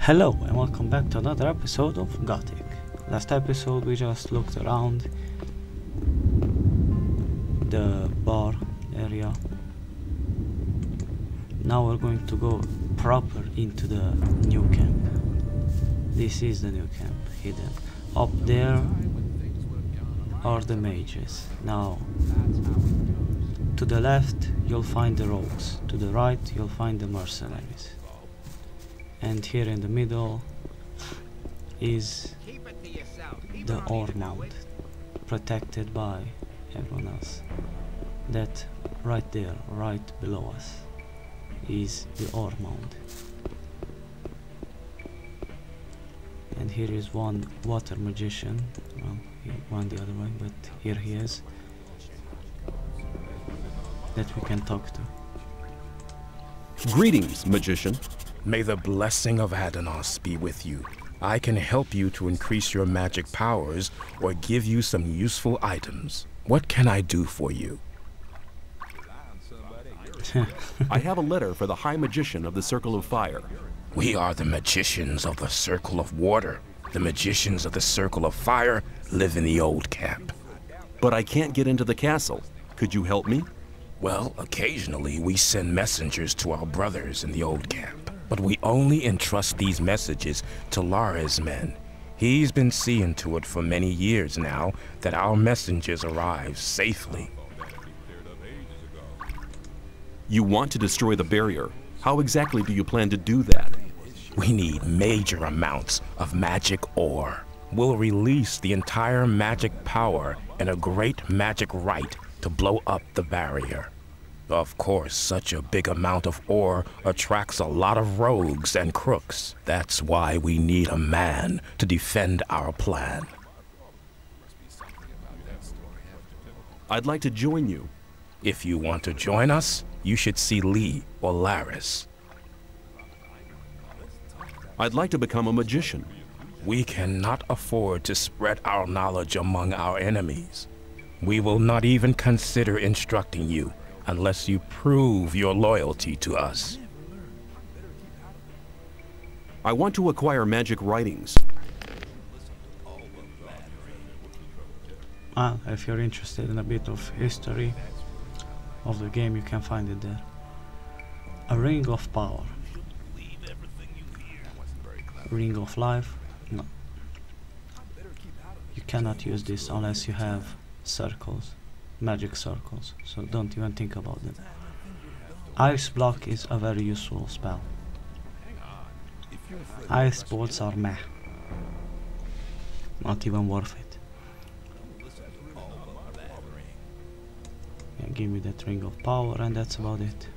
Hello and welcome back to another episode of Gothic. Last episode we just looked around the bar area. Now we're going to go proper into the new camp. This is the new camp, hidden. Up there are the mages. Now, to the left you'll find the rogues. To the right you'll find the mercenaries. And here in the middle is the ore mound, protected by everyone else. That right there, right below us, is the ore mound. And here is one water magician. Well, he went the other way, but here he is, that we can talk to. Greetings, magician. May the blessing of Adanos be with you. I can help you to increase your magic powers or give you some useful items. What can I do for you? I have a letter for the High Magician of the Circle of Fire. We are the magicians of the Circle of Water. The magicians of the Circle of Fire live in the old camp. But I can't get into the castle. Could you help me? Well, occasionally we send messengers to our brothers in the old camp. But we only entrust these messages to Lara's men. He's been seeing to it for many years now that our messengers arrive safely. You want to destroy the barrier. How exactly do you plan to do that? We need major amounts of magic ore. We'll release the entire magic power in a great magic rite to blow up the barrier. Of course, such a big amount of ore attracts a lot of rogues and crooks. That's why we need a man to defend our plan. I'd like to join you. If you want to join us, you should see Lee or Laris. I'd like to become a magician. We cannot afford to spread our knowledge among our enemies. We will not even consider instructing you unless you prove your loyalty to us. I want to acquire magic writings. If you're interested in a bit of history of the game, you can find it there. A ring of power. Ring of life. No. You cannot use this unless you have circles. Magic circles, so don't even think about them. Ice block is a very useful spell. Ice bolts are meh. Not even worth it. Yeah, give me that ring of power and that's about it.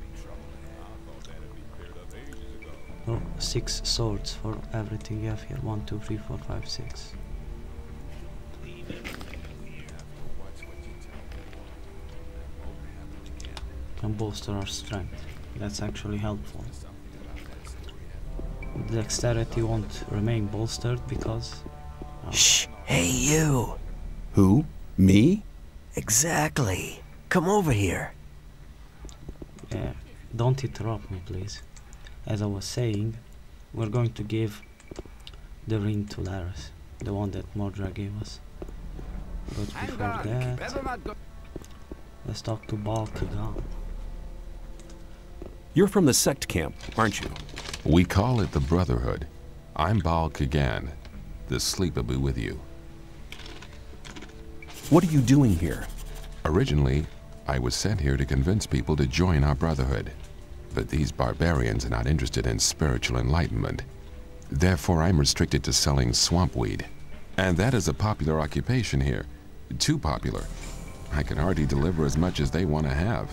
Oh, 6 swords for everything you have here. 1, 2, 3, 4, 5, 6. Can bolster our strength. That's actually helpful. Dexterity won't remain bolstered because... Shh! Hey, you! Who? Me? Exactly. Come over here. Yeah, don't interrupt me, please. As I was saying, we're going to give the ring to Laris, the one that Mordra gave us. But before that, let's talk to Balkagan. You're from the sect camp, aren't you? We call it the Brotherhood. I'm Baal Kagan. The sleep will be with you. What are you doing here? Originally, I was sent here to convince people to join our Brotherhood. But these barbarians are not interested in spiritual enlightenment. Therefore, I'm restricted to selling swamp weed. And that is a popular occupation here. Too popular. I can hardly deliver as much as they want to have.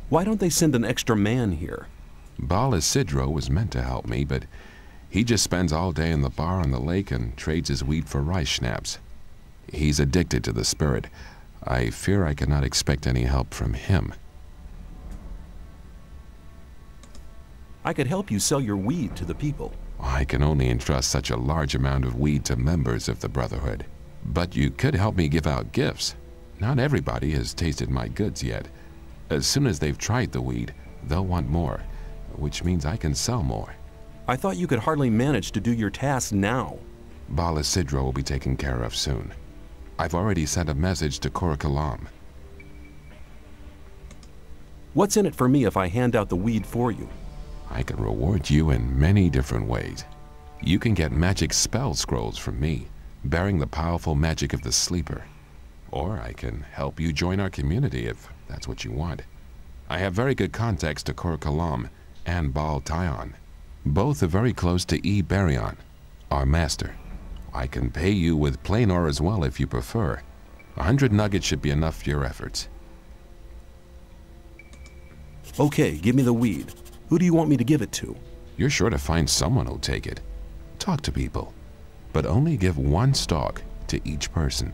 Why don't they send an extra man here? Baal Isidro was meant to help me, but he just spends all day in the bar on the lake and trades his weed for rice schnapps. He's addicted to the spirit. I fear I cannot expect any help from him. I could help you sell your weed to the people. I can only entrust such a large amount of weed to members of the Brotherhood. But you could help me give out gifts. Not everybody has tasted my goods yet. As soon as they've tried the weed, they'll want more. which means I can sell more. I thought you could hardly manage to do your tasks now. Bala Sidra will be taken care of soon. I've already sent a message to Korakalam. What's in it for me if I hand out the weed for you? I can reward you in many different ways. You can get magic spell scrolls from me, bearing the powerful magic of the sleeper. Or I can help you join our community if that's what you want. I have very good contacts to Korakalam and Baal Tyon. Both are very close to E. Baryon, our master. I can pay you with plain ore as well if you prefer. 100 nuggets should be enough for your efforts. Okay, give me the weed. Who do you want me to give it to? You're sure to find someone who'll take it. Talk to people, but only give one stalk to each person.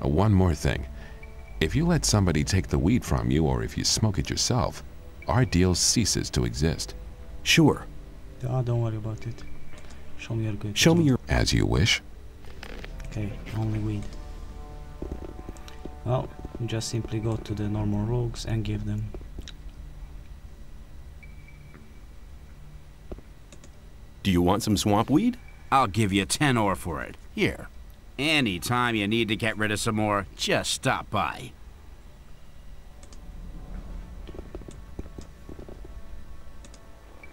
One more thing. If you let somebody take the weed from you, or if you smoke it yourself, our deal ceases to exist. Sure. Ah, don't worry about it. Show me your good. Show me your... As you wish. Okay, only weed. Well, just simply go to the normal rogues and give them. Do you want some swamp weed? I'll give you 10 ore for it. Here. Anytime you need to get rid of some more, just stop by.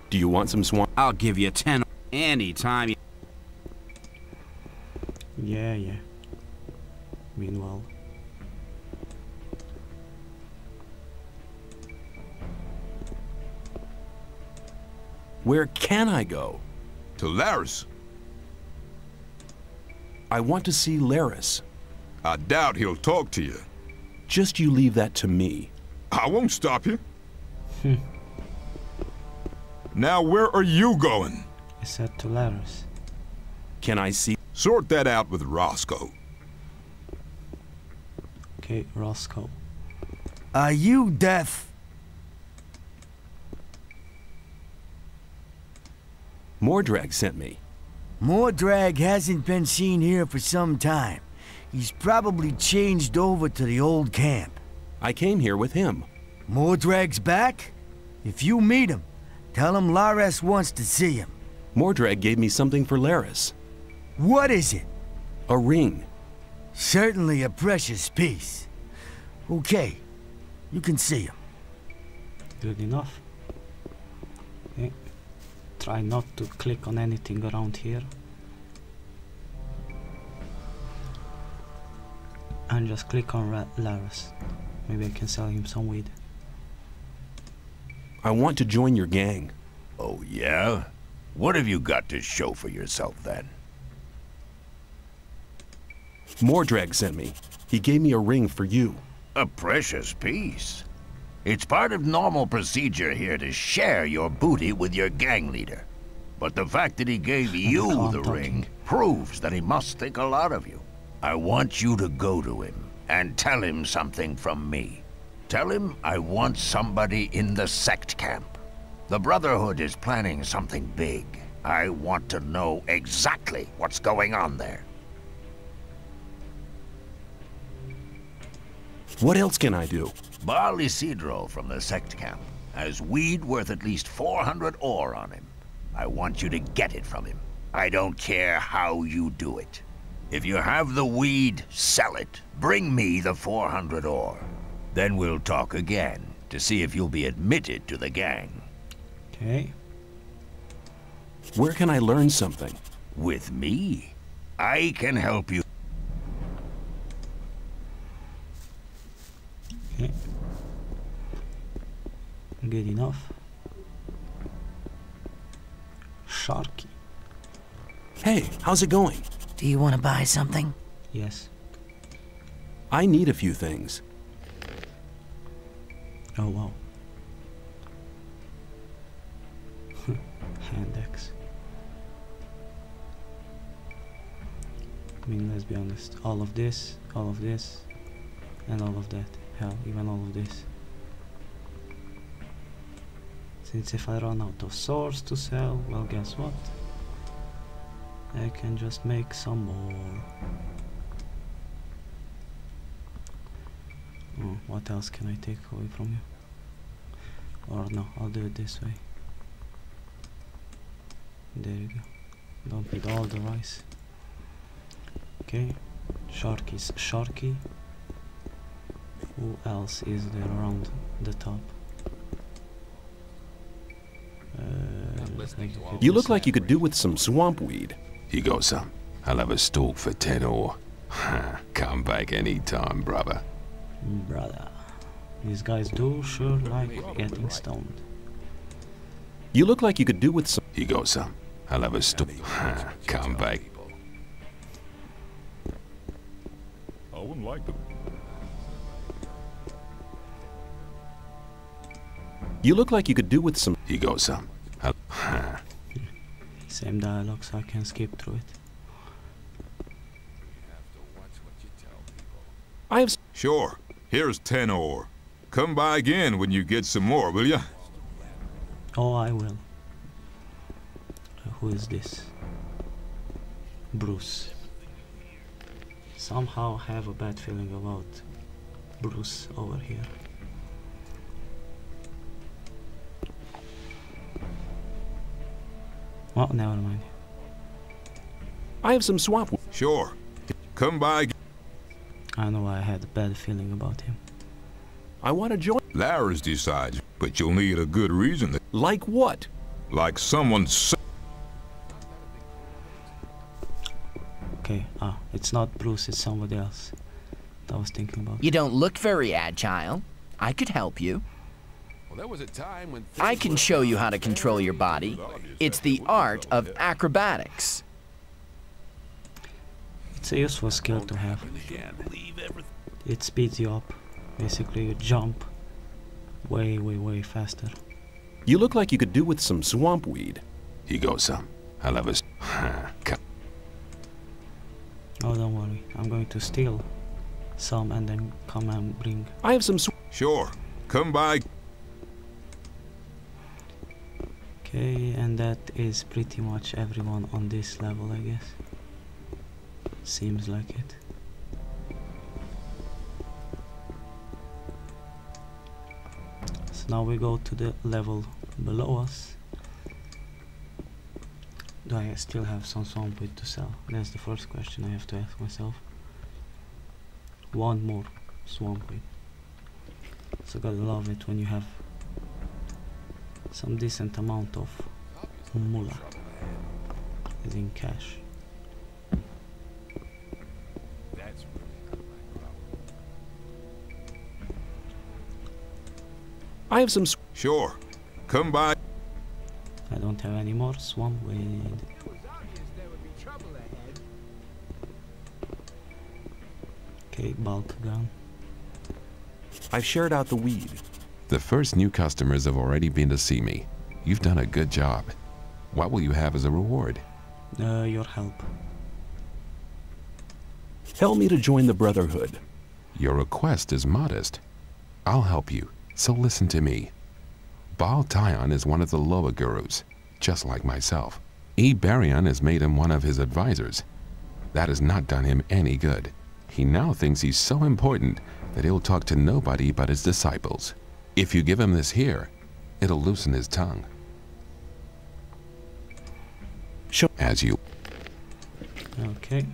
Do you want some swamp? I'll give you 10 anytime you... Yeah. Meanwhile. Where can I go? To Laris. I want to see Laris. I doubt he'll talk to you. Just you leave that to me. I won't stop you. Now where are you going? I said to Laris. Can I see? Sort that out with Roscoe. Okay, Roscoe. Are you deaf? Mordrag sent me. Mordrag hasn't been seen here for some time. He's probably changed over to the old camp. I came here with him. Mordrag's back? If you meet him, tell him Lares wants to see him. Mordrag gave me something for Laris. What is it? A ring. Certainly a precious piece. Okay, you can see him. Good enough. Okay. Try not to click on anything around here. And just click on Laris. Maybe I can sell him some weed. I want to join your gang. Oh, yeah? What have you got to show for yourself, then? Mordrag sent me. He gave me a ring for you. A precious piece. It's part of normal procedure here to share your booty with your gang leader. But the fact that he gave you the ring proves that he must think a lot of you. I want you to go to him and tell him something from me. Tell him I want somebody in the sect camp. The Brotherhood is planning something big. I want to know exactly what's going on there. What else can I do? Baal Isidro from the sect camp has weed worth at least 400 ore on him. I want you to get it from him. I don't care how you do it. If you have the weed, sell it. Bring me the 400 ore. Then we'll talk again to see if you'll be admitted to the gang. Okay. Where can I learn something? With me. I can help you. Okay. Good enough. Sharky. Hey, how's it going? Do you want to buy something? Yes. I need a few things. Oh wow. Hand axe. I mean, let's be honest. All of this, and all of that. Hell, even all of this. Since if I run out of swords to sell, well, guess what? I can just make some more. What else can I take away from you? Or no, I'll do it this way. There you go. Don't need all the rice. Okay. Sharky's Sharky. Who else is there around the top? You look like you could do with some swamp weed. Here goes some. I'll have a stalk for 10 ore. Come back anytime, brother. Brother. These guys do sure like getting stoned. You look like you could do with some. Here goes some. I'll have a stalk. Come back. I wouldn't like to. You look like you could do with some. Here goes some. Same dialogue, so I can skip through it. I have. Sure. Here's 10 ore. Come by again when you get some more, will ya? Oh, I will. Who is this? Bruce. Somehow have a bad feeling about Bruce over here. Oh, never mind. I have some swamp. Sure. Come by. I know I had a bad feeling about him. I want to join. Lars decides, but you'll need a good reason. Like what? Like someone. Okay, it's not Bruce, it's somebody else that I was thinking about. You don't look very agile. I could help you. Well, there was a time when I can show you how to control your body. It's the art of acrobatics. It's a useful skill to have. It speeds you up. Basically, you jump way, way, way faster. You look like you could do with some swamp weed. Here goes some. I'll have a. Oh, don't worry. I'm going to steal some and then come and bring. I have some. Sure. Come by. Okay, and that is pretty much everyone on this level, I guess. Seems like it. So now we go to the level below us. Do I still have some swamp weed to sell? That's the first question I have to ask myself. One more swamp weed. So gotta love it when you have some decent amount of moolah, as in cash. I have some. Sure. Come by. I don't have any more swamp weed. Okay, bulk gun. I've shared out the weed. The first new customers have already been to see me. You've done a good job. What will you have as a reward? Your help. Tell me to join the Brotherhood. Your request is modest. I'll help you, so listen to me. Baal Tyon is one of the lower gurus, just like myself. Iberion has made him one of his advisors. That has not done him any good. He now thinks he's so important that he'll talk to nobody but his disciples. If you give him this here, it'll loosen his tongue. Sure. As you. Okay.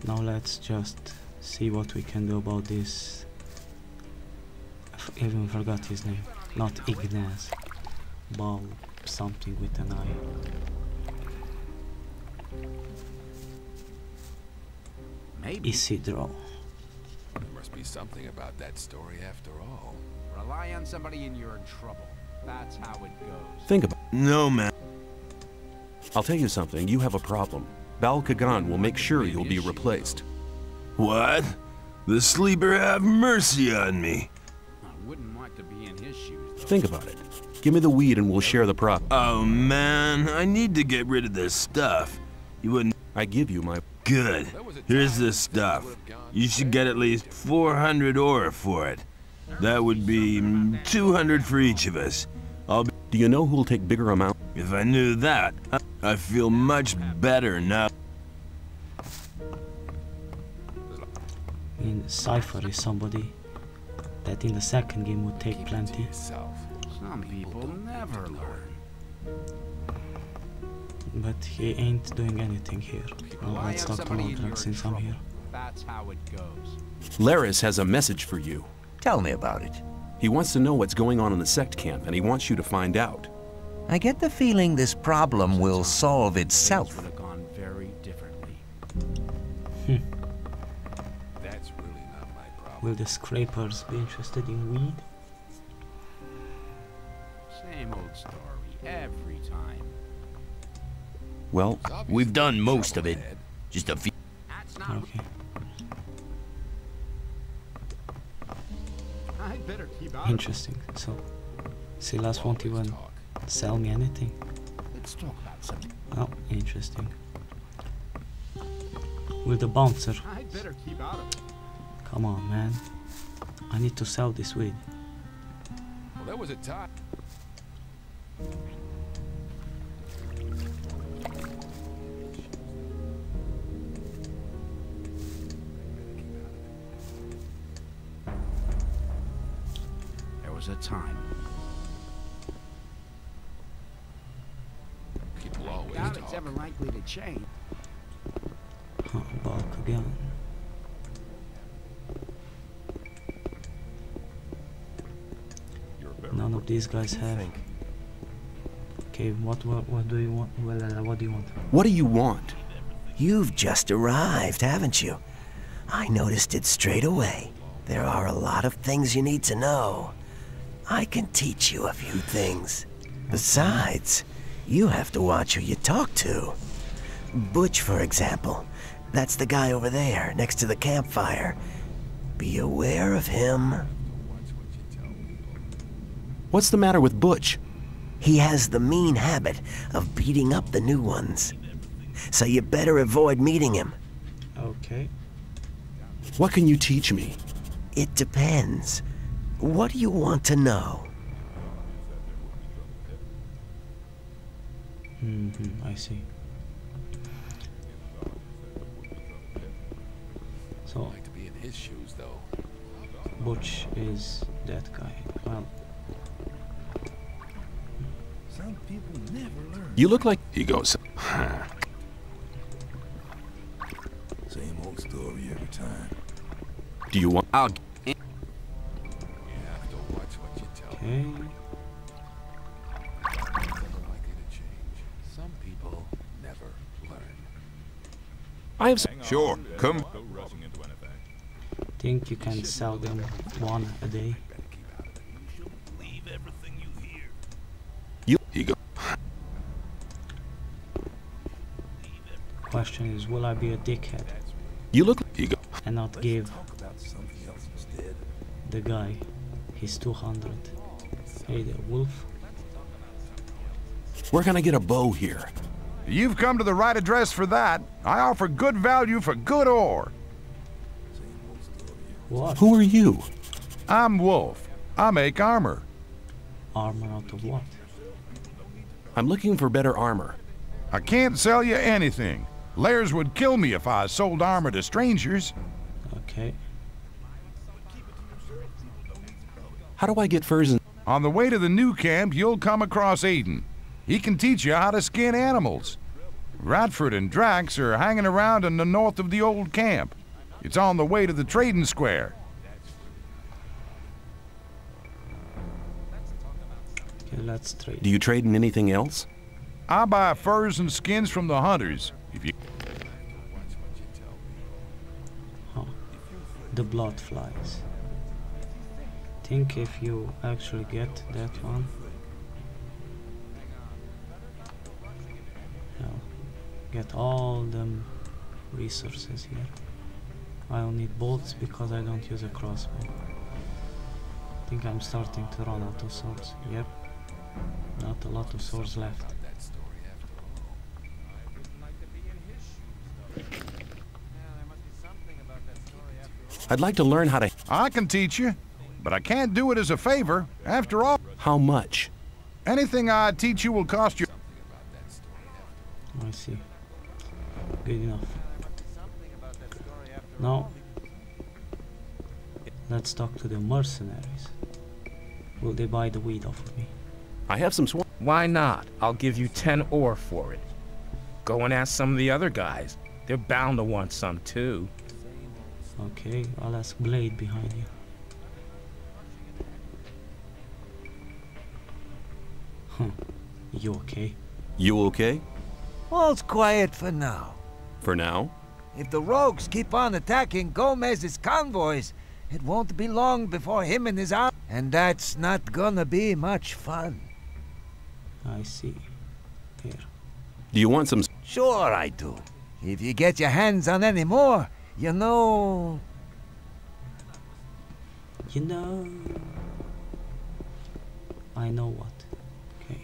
Now let's just see what we can do about this. I even forgot his name. Not Ignaz. Ball something with an I. Maybe. Isidro. There must be something about that story after all. Rely on somebody and you're in trouble. That's how it goes. Think about. No, man. I'll tell you something. You have a problem. Baal Kagan will make sure you'll be replaced. What? The sleeper have mercy on me. I wouldn't want to be in his shoes, though. Think about it. Give me the weed and we'll share the profit. Oh, man. I need to get rid of this stuff. You wouldn't... I give you my... Good. Here's this stuff. You should get at least 400 ore for it. That would be 200 for each of us. I'll be... Do you know who'll take bigger amount? If I knew that, I feel much better now. In Cypher is somebody that in the second game would take plenty. Some people never learn. But he ain't doing anything here. Well, let's talk to Modrak since I'm here. That's how it goes. Laris has a message for you. Tell me about it. He wants to know what's going on in the sect camp, and he wants you to find out. I get the feeling this problem will solve itself. Would have gone very differently. That's really not my problem. Will the scrapers be interested in weed? Same old story every time. Well, We've done most of it. Just a few. That's not. Okay. I better keep out. Interesting. So, Silas won't even sell me anything. Let's talk about something. Oh, interesting. Will the bouncer? I better keep out of it. Come on, man. I need to sell this weed. Well, there was a time. There was a time. People always Doubt it's talk. ever likely to change. Huh, bulk again. None of these guys have. Okay, what do you want? Well, what do you want? what do you want? You've just arrived, haven't you? I noticed it straight away. There are a lot of things you need to know. I can teach you a few things. Besides, you have to watch who you talk to. Butch, for example. That's the guy over there, next to the campfire. Be aware of him. What's the matter with Butch? He has the mean habit of beating up the new ones. So you better avoid meeting him. Okay. What can you teach me? It depends. What do you want to know? I see. So, Like to be in his shoes, though. Butch is that guy. Well, Some people never learn. You look like... He goes. Same old story every time. Do you want... I'll. You have to watch what you tell. okay. Likely to change. Some people never learn. I have some... Sure, come. Think you can sell them one a day? Leave everything you hear. He goes. Question is, will I be a dickhead You look... He goes. and not give Talk about something else instead. the guy his 200? Hey there, Wolf. Where can I get a bow here? You've come to the right address for that. I offer good value for good ore. What? Who are you? I'm Wolf. I make armor. Armor out of what? I'm looking for better armor. I can't sell you anything. Lairs would kill me if I sold armor to strangers. Okay. How do I get furs and... On the way to the new camp, you'll come across Aiden. He can teach you how to skin animals. Radford and Drax are hanging around in the north of the old camp. It's on the way to the trading square. Okay, let's trade. Do you trade in anything else? I buy furs and skins from the hunters. If you Huh. The blood flies. Think if you actually get that one. Hell, get all them resources here. I'll need bolts because I don't use a crossbow. I think I'm starting to run out of swords. Yep. Not a lot of swords left. I'd like to learn how to... I can teach you, but I can't do it as a favor. After all, How much? anything I teach you will cost you. I see. Good enough. No. Let's talk to the mercenaries. Will they buy the weed off of me? I have some swamp. Why not? I'll give you 10 ore for it. Go and ask some of the other guys. They're bound to want some too. Okay, I'll ask Blade behind you. You okay? You okay? All's quiet for now. For now? If the rogues keep on attacking Gomez's convoys, it won't be long before him and his army. And that's not gonna be much fun. I see. Here. Do you want some? Sure I do. If you get your hands on any more, you know... You know... I know what. Okay.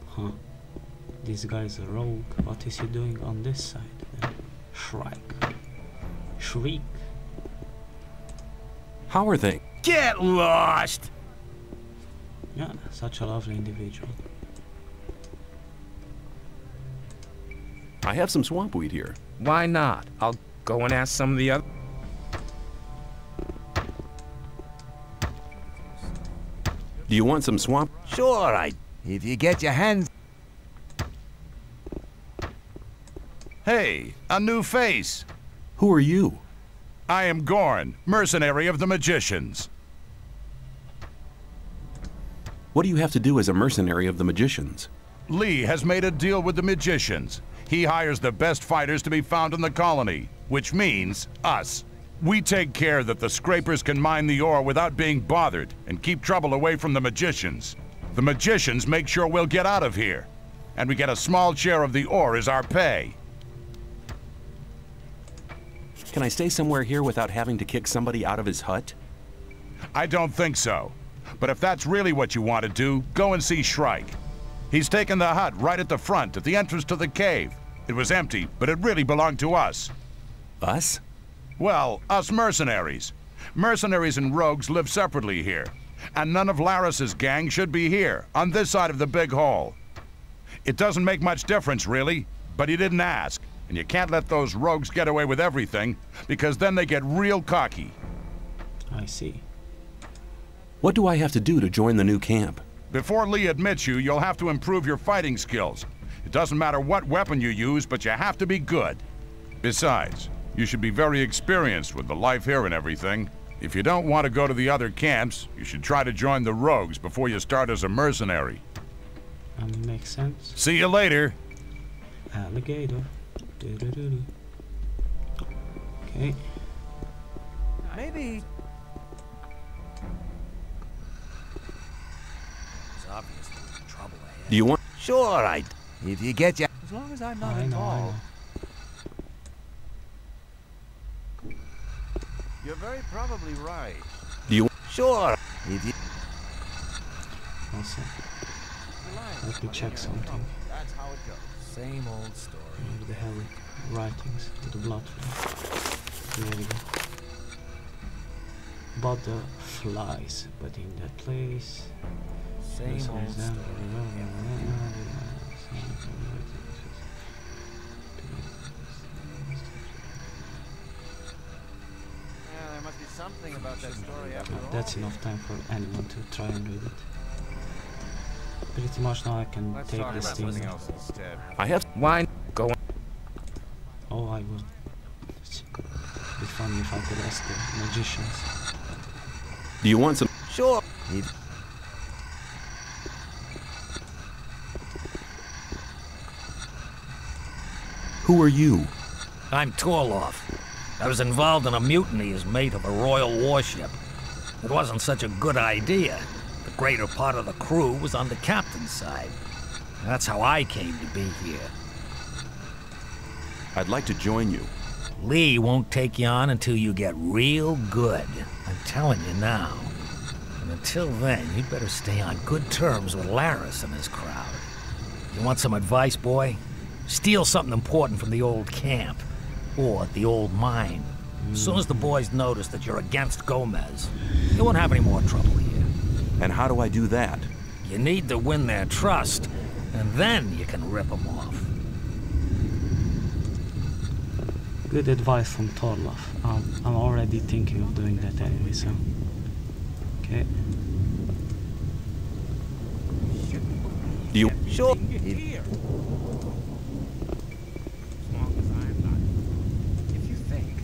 Huh. This guy's a rogue. What is he doing on this side then? Shriek. How are they? Get lost! Yeah, such a lovely individual. I have some swamp weed here. Why not? I'll go and ask some of the other... Do you want some swamp? Sure I... If you get your hands... Hey, a new face. Who are you? I am Gorn, mercenary of the magicians. What do you have to do as a mercenary of the magicians? Lee has made a deal with the magicians. He hires the best fighters to be found in the colony, which means us. We take care that the scrapers can mine the ore without being bothered and keep trouble away from the magicians. The magicians make sure we'll get out of here, and we get a small share of the ore as our pay. Can I stay somewhere here without having to kick somebody out of his hut? I don't think so. But if that's really what you want to do, go and see Shrike. He's taken the hut right at the front, at the entrance to the cave. It was empty, but it really belonged to us. Us? Well, us mercenaries. Mercenaries and rogues live separately here. And none of Laris's gang should be here, on this side of the big hole. It doesn't make much difference, really, but he didn't ask. And you can't let those rogues get away with everything, because then they get real cocky. I see. What do I have to do to join the new camp? Before Lee admits you, you'll have to improve your fighting skills. It doesn't matter what weapon you use, but you have to be good. Besides, you should be very experienced with the life here and everything. If you don't want to go to the other camps, you should try to join the rogues before you start as a mercenary. Makes sense. See you later. Alligator. Doo-doo-doo-doo. Okay. Maybe... There's obviously trouble ahead. Do you want... Sure I... If you get your... As long as I'm not involved. You're very probably right. Do you... Sure. If you... Also, let me check something. That's how it goes. Same old story. Maybe the hell writings of the blood flow. There we go. Butterflies, but in that place. Same old story. Yeah, there must be something about that story after all. That's enough time for anyone to try and read it. Pretty much now I can take this thing. I have... Why go on? Oh, I will. It'd be funny if I could ask the magicians. Do you want some... Sure. Who are you? I'm Torloff. I was involved in a mutiny as mate of a royal warship. It wasn't such a good idea. The greater part of the crew was on the captain's side. That's how I came to be here. I'd like to join you. Lee won't take you on until you get real good. I'm telling you now. And until then, you'd better stay on good terms with Laris and his crowd. You want some advice, boy? Steal something important from the old camp. Or the old mine. As soon as the boys notice that you're against Gomez, you won't have any more trouble here. And how do I do that? You need to win their trust, and then you can rip them off. Good advice from Torloff. I'm already thinking of doing that anyway, so... Okay. Do you... Sure.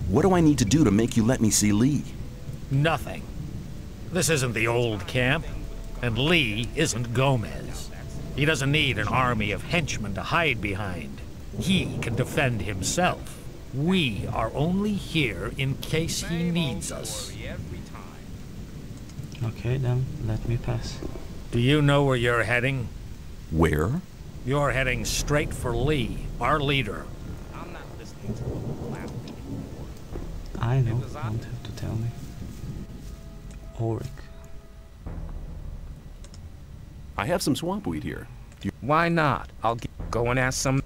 What do I need to do to make you let me see Lee? Nothing. This isn't the old camp, and Lee isn't Gomez. He doesn't need an army of henchmen to hide behind. He can defend himself. We are only here in case he needs us. Okay, then let me pass. Do you know where you're heading? Where? You're heading straight for Lee, our leader. I know, you don't have to tell me. Auric. I have some swamp weed here. Why not? I'll go and ask some.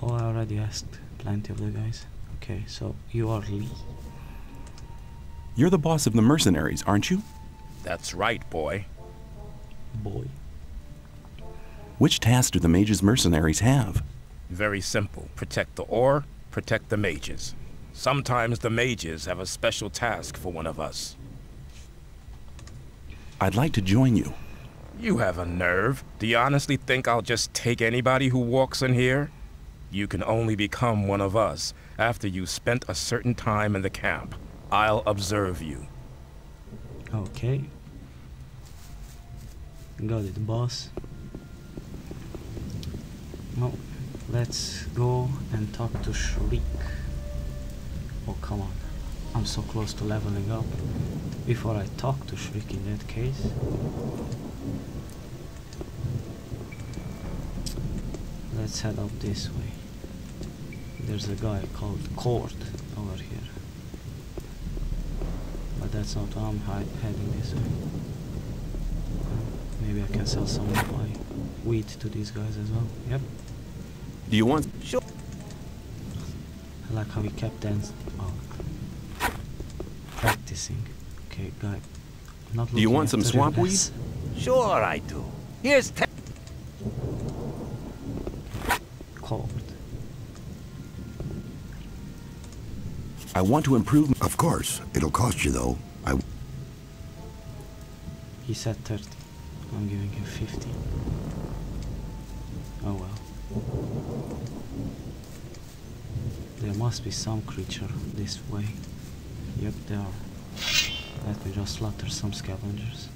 Oh, I already asked plenty of the guys. Okay, so you are Lee. You're the boss of the mercenaries, aren't you? That's right, boy. Boy. Which task do the mage's mercenaries have? Very simple. Protect the ore, protect the mages. Sometimes the mages have a special task for one of us. I'd like to join you. You have a nerve. Do you honestly think I'll just take anybody who walks in here? You can only become one of us after you've spent a certain time in the camp. I'll observe you. Okay. Got it, boss. Now, let's go and talk to Shriek. Oh, come on. I'm so close to leveling up. Before I talk to Shriek in that case. Let's head up this way. There's a guy called Cord over here. But that's not why I'm heading this way. Maybe I can sell some of my wheat to these guys as well. Yep. Do you want... Sure. I like how he kept dancing. Oh. Practicing. Okay, guy. I'm not do you want some swamp weed? Sure I do. Here's Cold. I want to improve... Of course. It'll cost you, though. He said 30. I'm giving him 50. Oh well. There must be some creature this way. Yep, there are. Let me just slaughter some scavengers.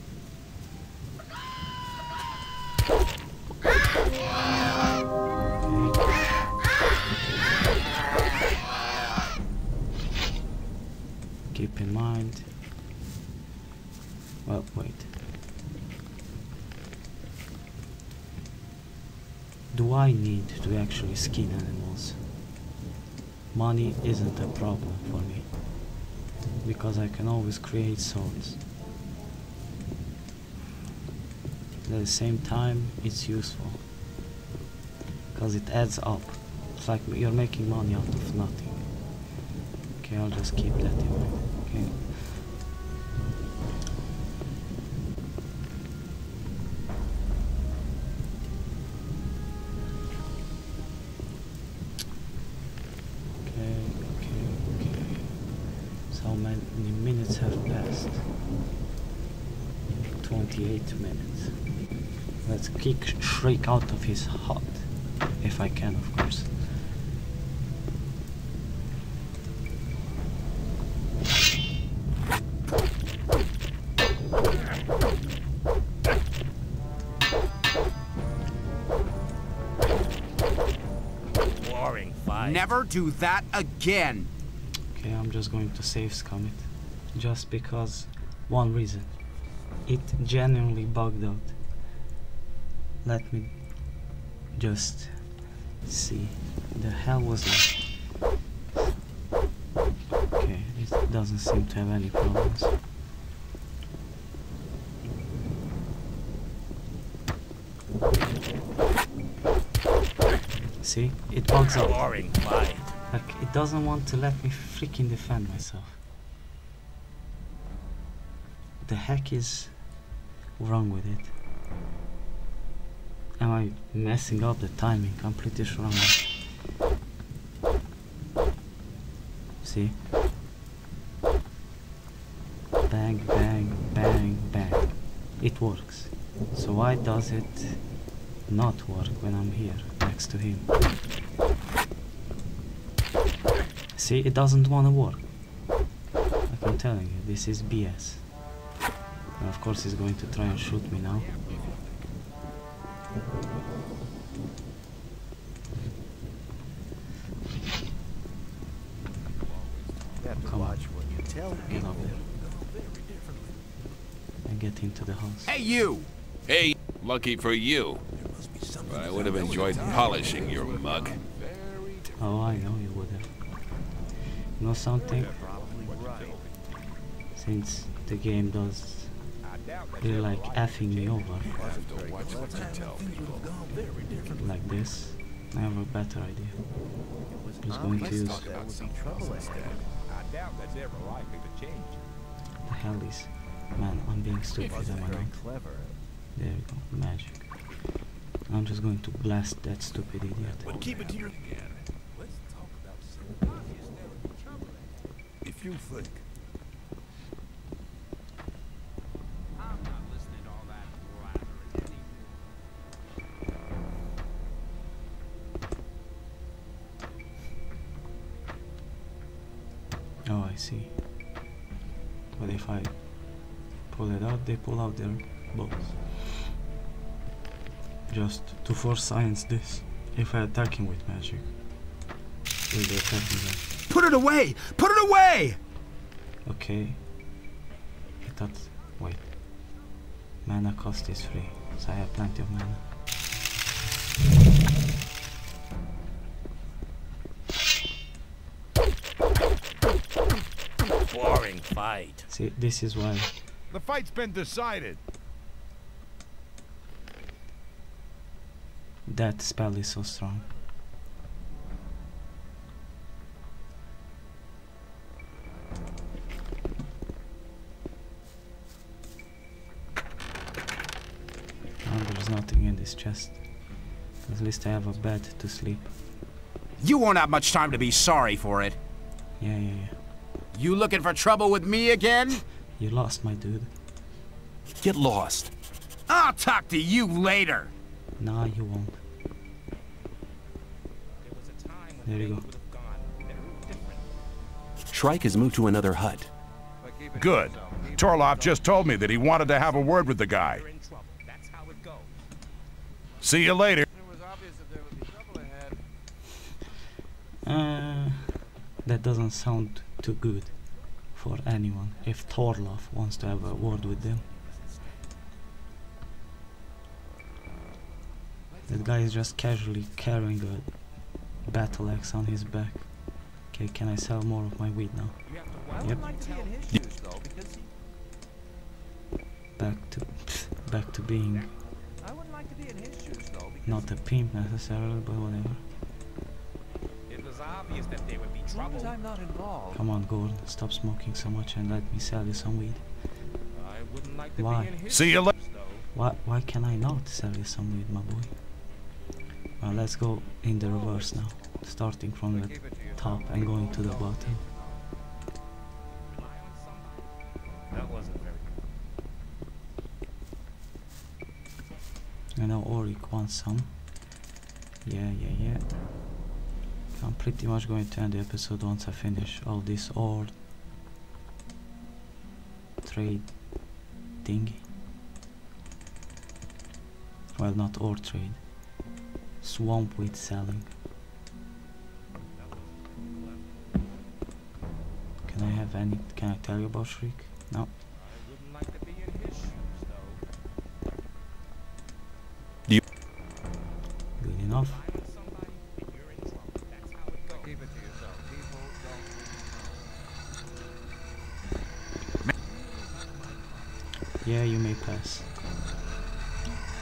Keep in mind. Well, wait. Do I need to actually skin animals? Money isn't a problem for me, because I can always create swords. At the same time, it's useful, because it adds up. It's like you're making money out of nothing. Okay, I'll just keep that in mind. Okay. How many minutes have passed? 28 minutes. Let's kick Shriek out of his hut. If I can, of course. Boring fight. Never do that again. Okay, I'm just going to save scum it. Just because one reason. It genuinely bugged out. Let me just see. The hell was that? Okay, it doesn't seem to have any problems. See? It bugs out. Boring fight. Like, it doesn't want to let me freaking defend myself. The heck is wrong with it? Am I messing up the timing? I'm pretty sure I'm not. See? Bang, bang, bang, bang. It works. So why does it not work when I'm here next to him? See, it doesn't want to work. Like I'm telling you, this is BS. And of course he's going to try and shoot me now. Come on, get up there. And get into the house. Hey, you! Hey, lucky for you. I would have enjoyed polishing your mug. Oh, I know you would have. You know something? Since the game does really like effing me over like this, I have a better idea. I'm just going to use the hell is, man, I'm being stupid, am I not? There we go, magic. I'm just going to blast that stupid idiot. But keep it to your again. Let's talk about something. If you think. I'm not listening to all that blathering anymore. Oh, I see. But if I pull it out, they pull out their bows. Just to force science this. If I attack him with magic, will they attack me then? Put it away! Put it away! Okay. I thought, wait. Mana cost is free, so I have plenty of mana. Boring fight. See, this is why. The fight's been decided. That spell is so strong. Oh, there's nothing in this chest. At least I have a bed to sleep. You won't have much time to be sorry for it. Yeah. You looking for trouble with me again? You lost, my dude. Get lost. I'll talk to you later. Nah, you won't. There you go. Shrike has moved to another hut. Good. Torloff just told me that he wanted to have a word with the guy. See you later. That doesn't sound too good for anyone if Torloff wants to have a word with them. That guy is just casually carrying a battle axe on his back. Okay, can I sell more of my weed now? Yep. Back to being not a pimp necessarily, but whatever. Obvious that there would be trouble. As long as I'm not involved. Come on, Gordon, stop smoking so much and let me sell you some weed. I wouldn't like to Why? be in his See you later. Why can I not sell you some weed, my boy? Well, let's go in the reverse now, starting from the top and going to the bottom. That wasn't very good. I know Auric wants some. Yeah. I'm pretty much going to end the episode once I finish all this ore trade thingy. Well, not ore trade. Swamp weed selling. Can I have any? Can I tell you about Shriek? No. I wouldn't like to be in his shoes, though. Good enough. Yeah, you may pass.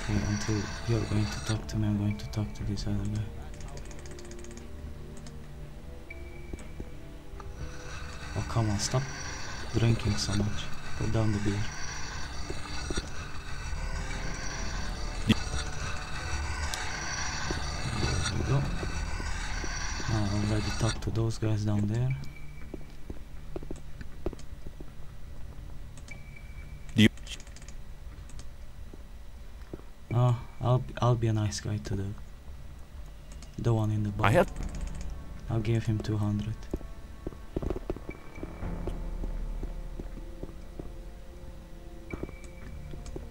Okay, until you're going to talk to me, I'm going to talk to this other guy. Oh, come on, stop drinking so much. Put down the beer. There we go. Now I already talked to those guys down there. I'll be a nice guy to the one in the bar. I'll give him 200.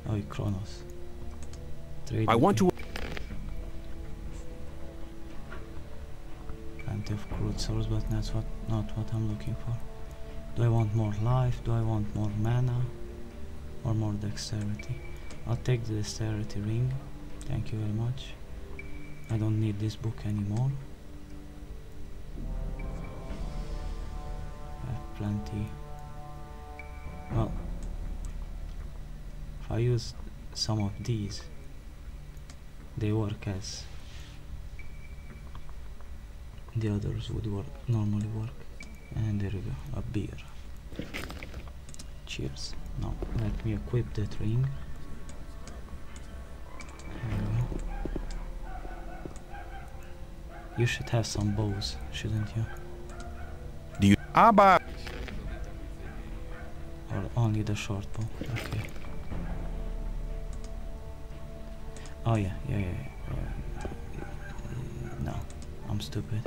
Oh, Kronos. I want to. Plenty of crude source, but that's not what I'm looking for. Do I want more life? Do I want more mana? Or more dexterity? I'll take the dexterity ring. Thank you very much. I don't need this book anymore. I have plenty. Well, if I use some of these, they work as the others would normally work. And there we go, a beer. Cheers. Now let me equip that ring. There we go. You should have some bows, shouldn't you? Do you? Or only the short bow. Okay. Oh yeah. No, I'm stupid.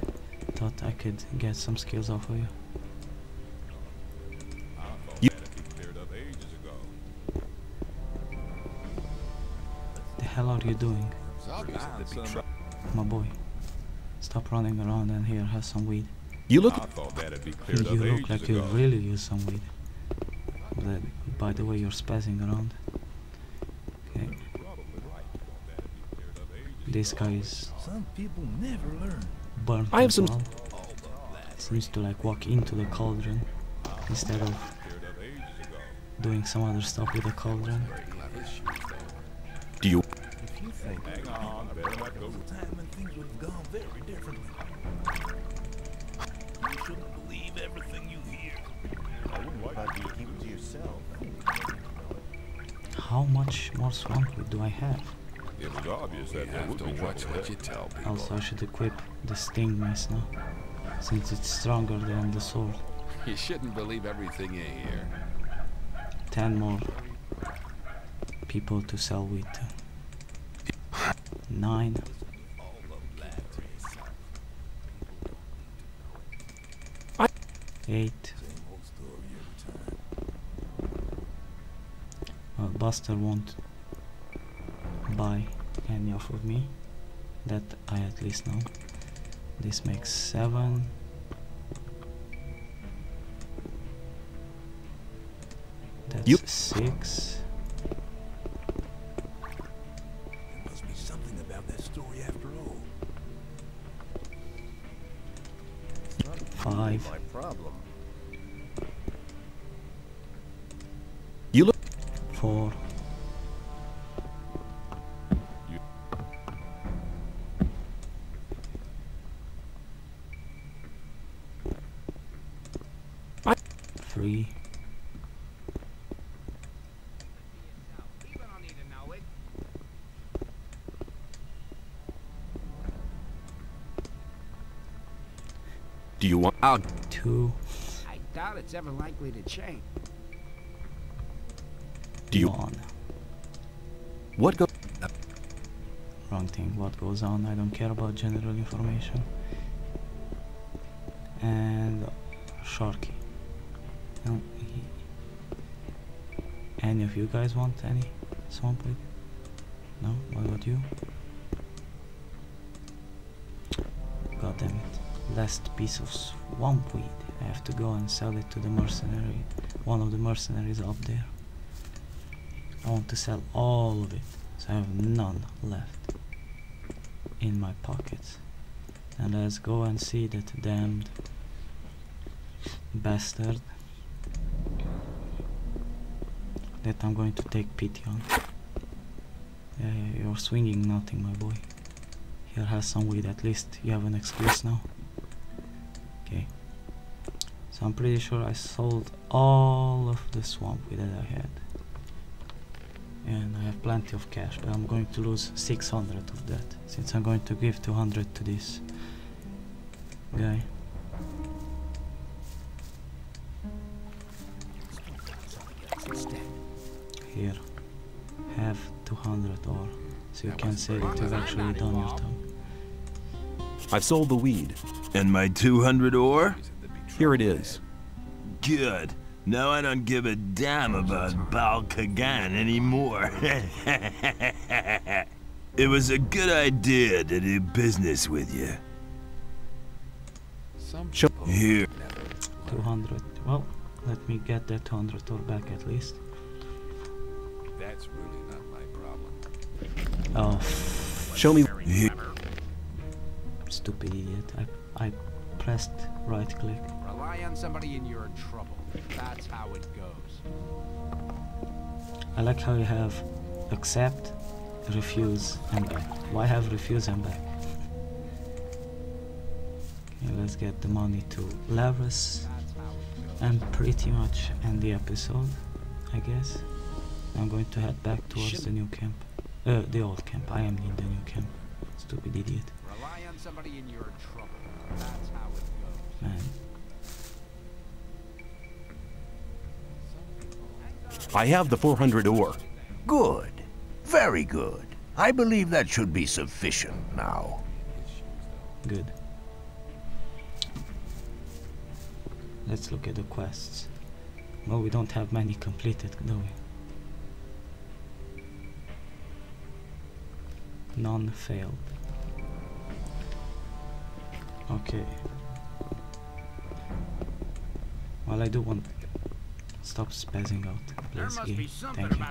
Thought I could get some skills off of you. The hell are you doing? My boy. Stop running around and here, have some weed. You look. You look like you really use some weed. By the way, you're spazzing around. Okay. This guy is Some people never learn. burnt. I have some. Well. Seems to like walk into the cauldron instead of doing some other stuff with the cauldron. Do you? If you think there was a time when things would have gone very differently. You shouldn't believe everything you hear. I wouldn't worry about you keep it to yourself. How much more swamp wood do I have? It was obvious that You have to watch what you tell people. Also, I should equip the sting mace now, since it's stronger than the sword. You shouldn't believe everything you hear. 10 more people to sell weed to. 9. Eight. Well, Buster won't buy any off of me. That I at least know. This makes 7. That's 6. There must be something about that story after all. 5. My problem. You look. 4. Three. Do you want? I'll. 2. I doubt it's ever likely to change. Do you? 1. What go? Wrong thing. What goes on? I don't care about general information. And Sharky. No, any of you guys want any swamp weed? No? What about you? God damn it. Last piece of swamp weed. I have to go and sell it to the mercenary. One of the mercenaries up there. I want to sell all of it. So I have none left in my pockets. And let's go and see that damned bastard that I'm going to take pity on. Yeah, you're swinging nothing, my boy. Here, has some weed. At least you have an excuse now. Okay. So I'm pretty sure I sold all of the swamp weed that I had. And I have plenty of cash, but I'm going to lose 600 of that, since I'm going to give 200 to this guy. Here, have 200 or so you can say that you've actually done your time. I've sold the weed. And my 200 ore? Here it is. Good. Now I don't give a damn about Bal Kagan anymore. It was a good idea to do business with you. Here. 200. Well, let me get that 200 ore back at least. That's really not my problem. Oh. Show me. Stupid idiot. I pressed right click. Rely on somebody and you're in trouble. That's how it goes. I like how you have accept, refuse, and back. Why have refuse and back? Okay, let's get the money to Laris and pretty much end the episode, I guess. I'm going to head back towards the new camp. The old camp. I am in the new camp. Stupid idiot. Rely on somebody and you're in trouble. That's how it goes. Man. I have the 400 ore. Good. Very good. I believe that should be sufficient now. Good. Let's look at the quests. Well, we don't have many completed, do we? None failed. Okay. Well, I do want... Stop spazzing out, please, game. Thank you.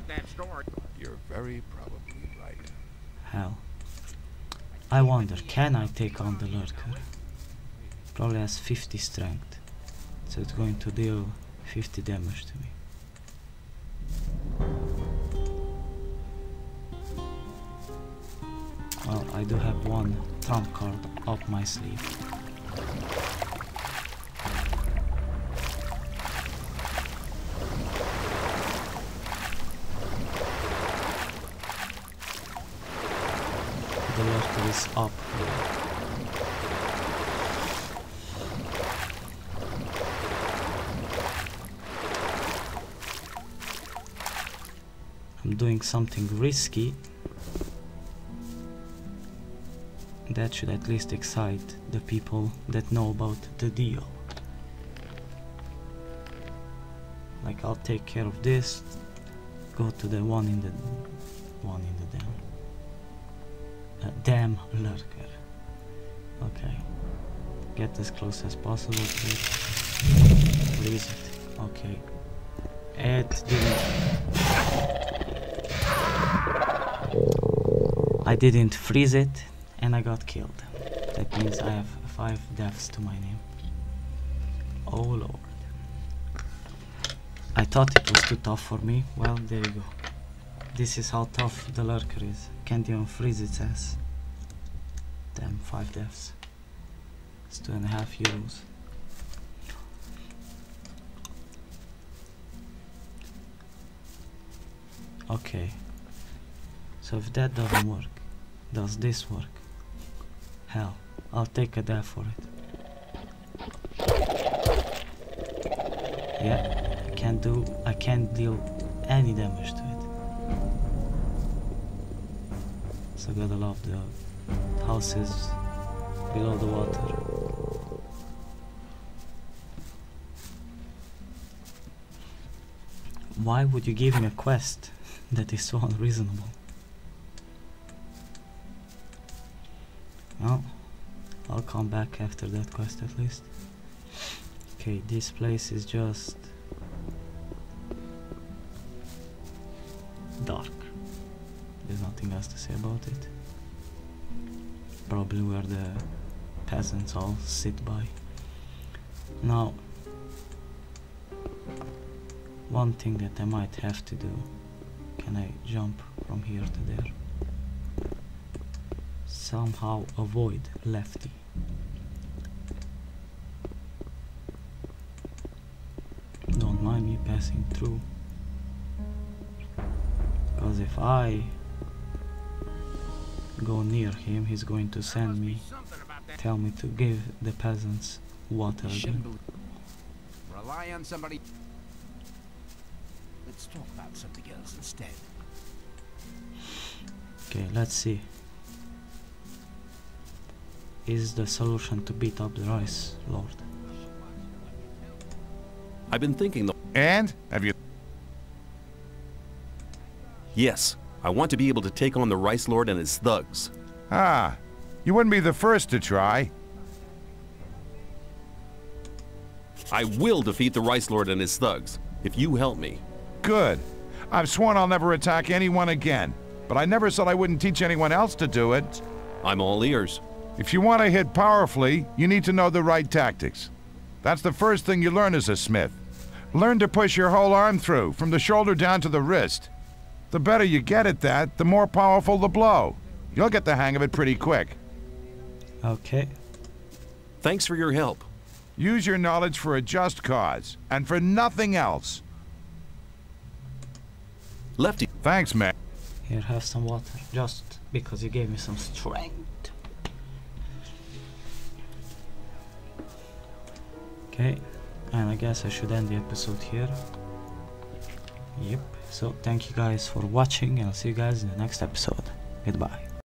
You're very probably right. Hell. I wonder, can I take on the lurker? Probably has 50 strength, so it's going to deal 50 damage to me. Well, I do have one trump card up my sleeve. The lurker is up here. I'm doing something risky. That should at least excite the people that know about the deal. Like, I'll take care of this. Go to the one in the damn lurker. Okay. Get as close as possible, please. Freeze it. Okay. It didn't. I didn't freeze it, and I got killed. That means I have 5 deaths to my name. Oh lord. I thought it was too tough for me. Well, there you go. This is how tough the lurker is. Can't even freeze its ass. Damn, 5 deaths. It's 2.5 euros. Okay. So if that doesn't work, does this work? Hell, I'll take a death for it. Yeah, I can't deal any damage to it. So gotta love the houses below the water. Why would you give me a quest that is so unreasonable? Well, I'll come back after that quest at least. Okay, this place is just dark. There's nothing else to say about it. Probably where the peasants all sit by. Now, one thing that I might have to do. Can I jump from here to there? Somehow avoid lefty. Don't mind me passing through. Because if I go near him, he's going to send me, tell me to give the peasants water again. Rely on somebody. Let's talk about something else instead. Okay, let's see. Is the solution to beat up the Rice Lord? I've been thinking the... And? Have you... Yes, I want to be able to take on the Rice Lord and his thugs. Ah, you wouldn't be the first to try. I will defeat the Rice Lord and his thugs, if you help me. Good. I've sworn I'll never attack anyone again, but I never said I wouldn't teach anyone else to do it. I'm all ears. If you want to hit powerfully, you need to know the right tactics. That's the first thing you learn as a smith. Learn to push your whole arm through, from the shoulder down to the wrist. The better you get at that, the more powerful the blow. You'll get the hang of it pretty quick. Okay. Thanks for your help. Use your knowledge for a just cause, and for nothing else. Lefty. Thanks, man. Here, have some water, just because you gave me some strength. Okay, and I guess I should end the episode here. Yep, so thank you guys for watching, and I'll see you guys in the next episode. Goodbye.